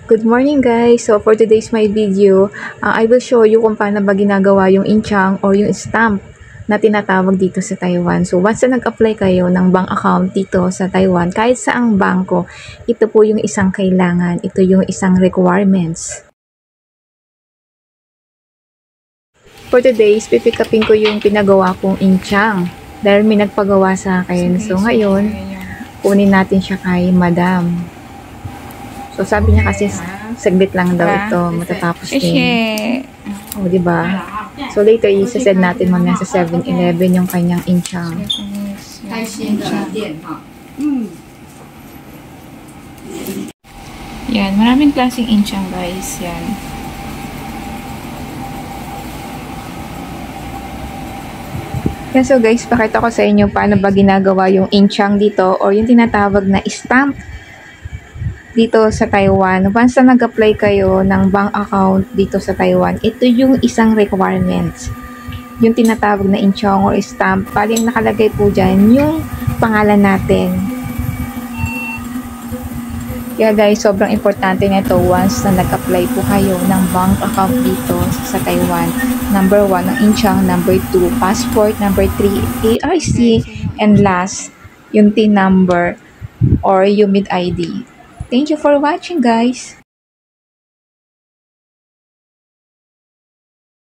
Good morning guys! So for today's my video, I will show you kung paano ba ginagawa yung inchang or yung stamp na tinatawag dito sa Taiwan. So once na nag-apply kayo ng bank account dito sa Taiwan, kahit saang bangko, ito po yung isang kailangan, ito yung isang requirements. For today's, pipick upin ko yung pinagawa kong inchang dahil may nagpagawa sa akin. So ngayon, kunin natin siya kay Madam. So, sabi niya kasi saglit lang daw ito, matatapos din. O, diba? So, later, isa-send natin mamaya sa 7-Eleven yung kanyang inchang. Yan, maraming klaseng inchang, guys. Yan. Yan, so guys, pakita ko sa inyo paano ba ginagawa yung inchang dito or yung tinatawag na stamp dito sa Taiwan. Once na nag-apply kayo ng bank account dito sa Taiwan, ito yung isang requirements. Yung tinatawag na inchang or stamp, paling nakalagay po dyan yung pangalan natin. Kaya guys, sobrang importante na ito once na nag-apply po kayo ng bank account dito sa Taiwan. Number 1, ang inchang. Number 2, passport. Number 3, ARC. And last, yung TIN number or yung UMID ID. Thank you for watching, guys.